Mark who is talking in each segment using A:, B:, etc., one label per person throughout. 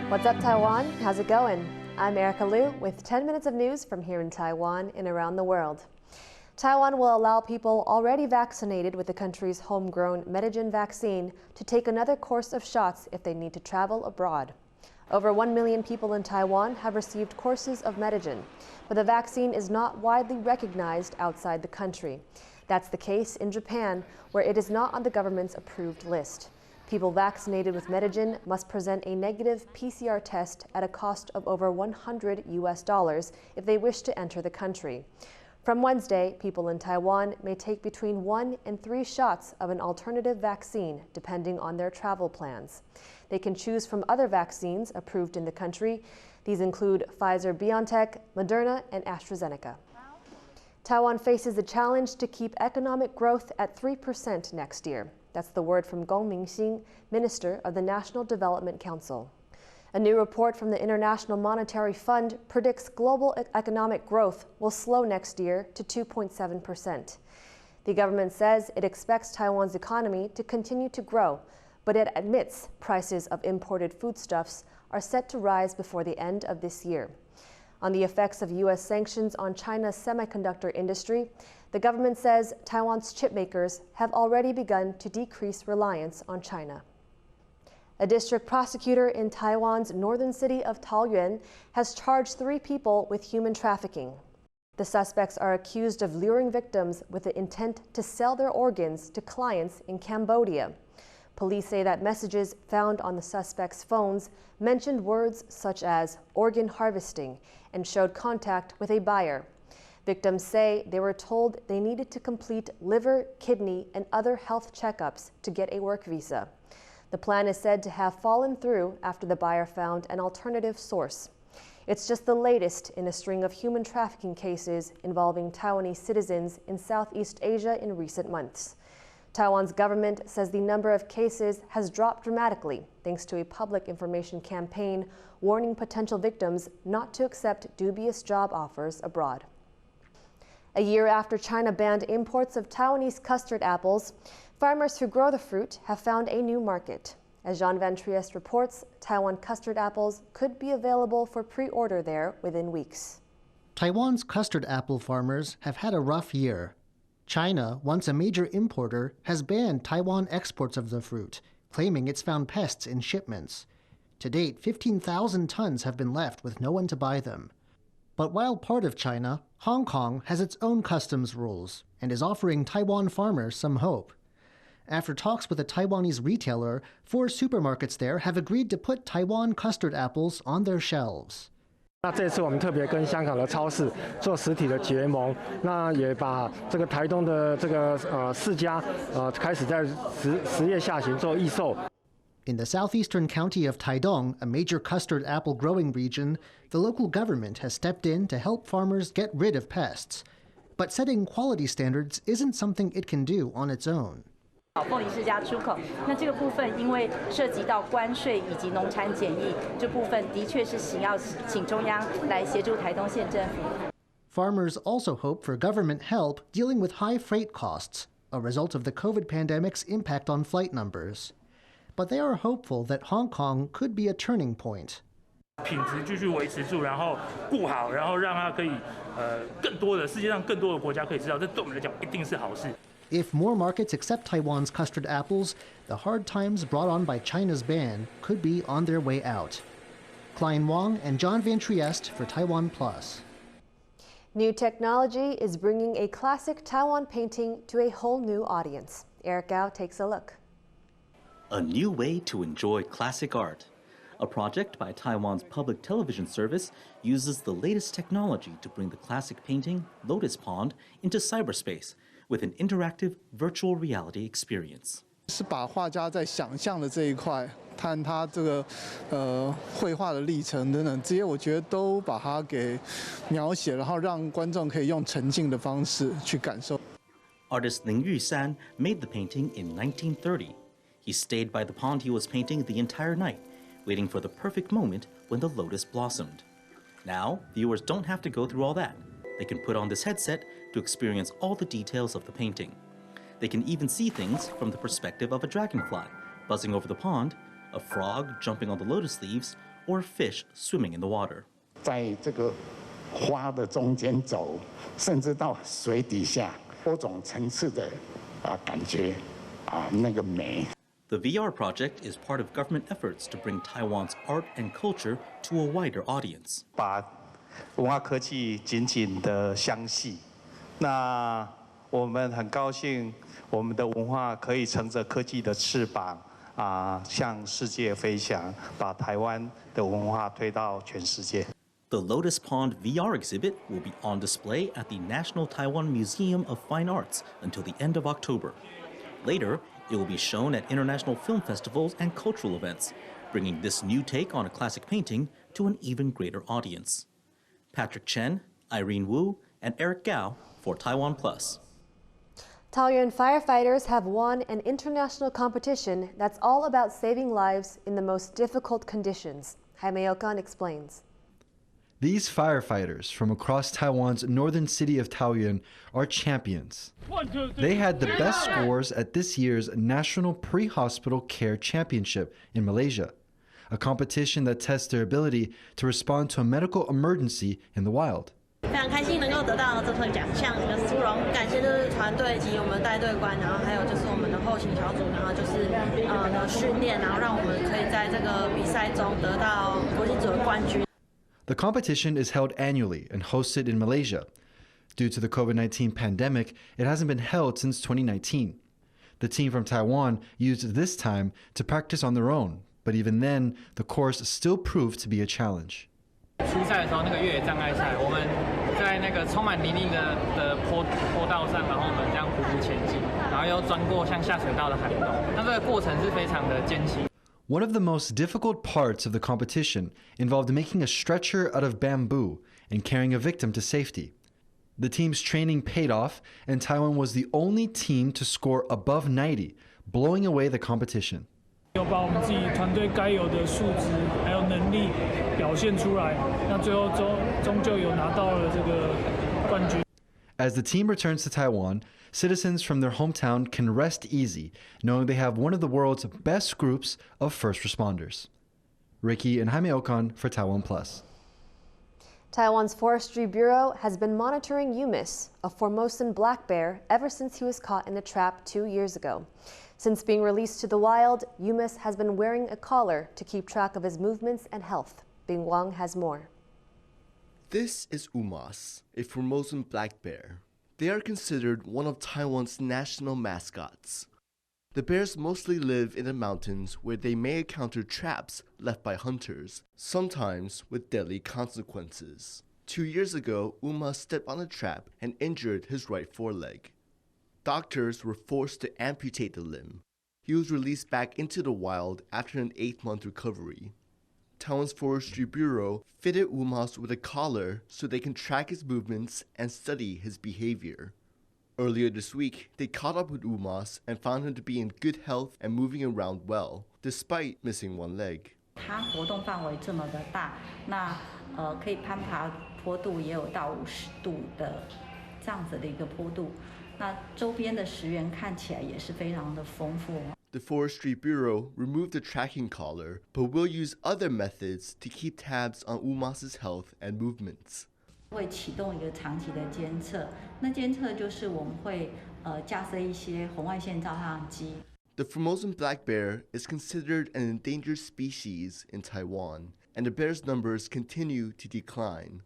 A: What's up, Taiwan? How's it going? I'm Erika Liu with 10 minutes of news from here in Taiwan and around the world. Taiwan will allow people already vaccinated with the country's homegrown Medigen vaccine to take another course of shots if they need to travel abroad. Over 1 million people in Taiwan have received courses of Medigen, but the vaccine is not widely recognized outside the country. That's the case in Japan, where it is not on the government's approved list. People vaccinated with Medigen must present a negative PCR test at a cost of over $100 if they wish to enter the country. From Wednesday, people in Taiwan may take between 1 and 3 shots of an alternative vaccine, depending on their travel plans. They can choose from other vaccines approved in the country. These include Pfizer-BioNTech, Moderna, and AstraZeneca. Taiwan faces the challenge to keep economic growth at 3% next year. That's the word from Gong Mingxin, Minister of the National Development Council. A new report from the International Monetary Fund predicts global economic growth will slow next year to 2.7%. The government says it expects Taiwan's economy to continue to grow, but it admits prices of imported foodstuffs are set to rise before the end of this year. On the effects of U.S. sanctions on China's semiconductor industry, the government says Taiwan's chip makers have already begun to decrease reliance on China. A district prosecutor in Taiwan's northern city of Taoyuan has charged 3 people with human trafficking. The suspects are accused of luring victims with the intent to sell their organs to clients in Cambodia. Police say that messages found on the suspects' phones mentioned words such as organ harvesting and showed contact with a buyer. Victims say they were told they needed to complete liver, kidney, and other health checkups to get a work visa. The plan is said to have fallen through after the buyer found an alternative source. It's just the latest in a string of human trafficking cases involving Taiwanese citizens in Southeast Asia in recent months. Taiwan's government says the number of cases has dropped dramatically thanks to a public information campaign warning potential victims not to accept dubious job offers abroad. A year after China banned imports of Taiwanese custard apples, farmers who grow the fruit have found a new market. As Jean Van Trieste reports, Taiwan custard apples could be available for pre-order there within weeks.
B: Taiwan's custard apple farmers have had a rough year. China, once a major importer, has banned Taiwan exports of the fruit, claiming it's found pests in shipments. To date, 15,000 tons have been left with no one to buy them. But while part of China, Hong Kong has its own customs rules and is offering Taiwan farmers some hope. After talks with a Taiwanese retailer, 4 supermarkets there have agreed to put Taiwan custard apples on their shelves.
C: 那这次我们特别跟香港的超市做实体的结盟，那也把这个台东的这个4家开始在10月下旬做预售。
B: In the southeastern county of Taidong, a major custard apple growing region, the local government has stepped in to help farmers get rid of pests. But setting quality standards isn't something it can do on its own.
D: 凤梨世家出口，那这个部分因为涉及到关税以及农产检疫，这部分的确是要请中央来协助台东县政府。
B: Farmers also hope for government help dealing with high freight costs, a result of the COVID pandemic's impact on flight numbers. But they are hopeful that Hong Kong could be a turning point.
E: 品质继续维持住，然后顾好，然后让它可以更多的世界上更多的国家可以知道，这对我们来讲一定是好事。
B: If more markets accept Taiwan's custard apples, the hard times brought on by China's ban could be on their way out. Klein Wang and John Van Trieste for TaiwanPlus.
A: New technology is bringing a classic Taiwan painting to a whole new audience. Eric Gao takes a look.
F: A new way to enjoy classic art. A project by Taiwan's public television service uses the latest technology to bring the classic painting, Lotus Pond, into cyberspace with an interactive virtual reality experience.
G: 是把画家在想象的这一块，看他这个绘画的历程等等，这些我觉得都把它给描写，然后让观众可以用沉浸的方式去感受。
F: Artist Ling Yusan made the painting in 1930. He stayed by the pond he was painting the entire night, waiting for the perfect moment when the lotus blossomed. Now, viewers don't have to go through all that. They can put on this headset to experience all the details of the painting. They can even see things from the perspective of a dragonfly buzzing over the pond, a frog jumping on the lotus leaves, or fish swimming in the water.
H: 在这个花的中间走，甚至到水底下，多种层次的感觉那个美。
F: The VR project is part of government efforts to bring Taiwan's art and culture to a wider audience.
I: 把文化科技紧紧的相系，那我们很高兴，我们的文化可以乘着科技的翅膀向世界飞翔，把台湾的文化推到全世界。
F: The Lotus Pond VR exhibit will be on display at the National Taiwan Museum of Fine Arts until the end of October. Later, it will be shown at international film festivals and cultural events, bringing this new take on a classic painting to an even greater audience. Patrick Chen, Irene Wu, and Eric Gao for TaiwanPlus.
A: Taoyuan firefighters have won an international competition that's all about saving lives in the most difficult conditions. Jaime Okan explains.
J: These firefighters from across Taiwan's northern city of Taoyuan are champions. They had the best scores at this year's National Pre-Hospital Care Championship in Malaysia, a competition that tests their ability to respond to a medical emergency in the wild.
K: 非常开心能够得到这份奖项的殊荣，感谢就是团队及我们带队官，然后还有就是我们的后勤小组，然后就是的训练，然后让我们可以在这个比赛中得到国际组的冠军。
J: The competition is held annually and hosted in Malaysia. Due to the COVID-19 pandemic, it hasn't been held since 2019. The team from Taiwan used this time to practice on their own, but even then, the course still proved to be a challenge.
L: 初赛的时候，那个越野障碍赛，我们在那个充满泥泞的坡道上，然后我们这样匍匐前进，然后又钻过像下水道的海洞，那这个过程是非常的艰辛。
J: One of the most difficult parts of the competition involved making a stretcher out of bamboo and carrying a victim to safety. The team's training paid off, and Taiwan was the only team to score above 90, blowing away the competition.
M: 有把我们自己团队该有的素质还有能力表现出来，那最后终究有拿到了这个冠军。
J: As the team returns to Taiwan, citizens from their hometown can rest easy, knowing they have one of the world's best groups of first responders. Ricky and Jaime Okan for TaiwanPlus.
A: Taiwan's Forestry Bureau has been monitoring Yumis, a Formosan black bear, ever since he was caught in a trap 2 years ago. Since being released to the wild, Yumis has been wearing a collar to keep track of his movements and health. Bing Wang has more.
N: This is Umas, a Formosan black bear. They are considered one of Taiwan's national mascots. The bears mostly live in the mountains where they may encounter traps left by hunters, sometimes with deadly consequences. 2 years ago, Umas stepped on a trap and injured his right foreleg. Doctors were forced to amputate the limb. He was released back into the wild after an 8-month recovery. Taiwan's Forestry Bureau fitted Umas with a collar so they can track his movements and study his behavior. Earlier this week, they caught up with Umas and found him to be in good health and moving around well, despite missing one leg.
D: 它活动范围这么的大，那可以攀爬坡度也有到50度的这样子的一个坡度，那周边的石原看起来也是非常的丰富。
N: The Forestry Bureau removed the tracking collar, but will use other methods to keep tabs on Umas's health and movements.
D: 会启动一个长期的监测，那监测就是我们会架设一些红外线照相机。
N: The Formosan black bear is considered an endangered species in Taiwan, and the bear's numbers continue to decline.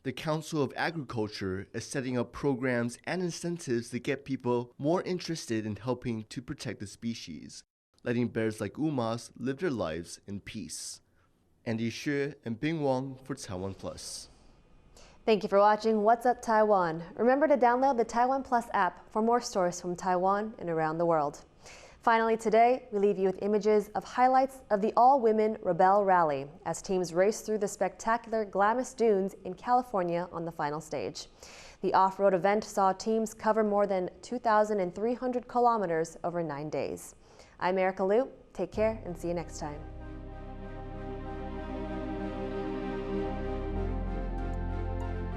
N: The Council of Agriculture is setting up programs and incentives to get people more interested in helping to protect the species, letting bears like Umas live their lives in peace. Andy Xue and Bing Wang for TaiwanPlus.
A: Thank you for watching What's Up Taiwan. Remember to download the TaiwanPlus app for more stories from Taiwan and around the world. Finally today, we leave you with images of highlights of the all-women Rebel Rally as teams race through the spectacular Glamis Dunes in California on the final stage. The off-road event saw teams cover more than 2,300 kilometers over 9 days. I'm Erika Liu. Take care and see you next time.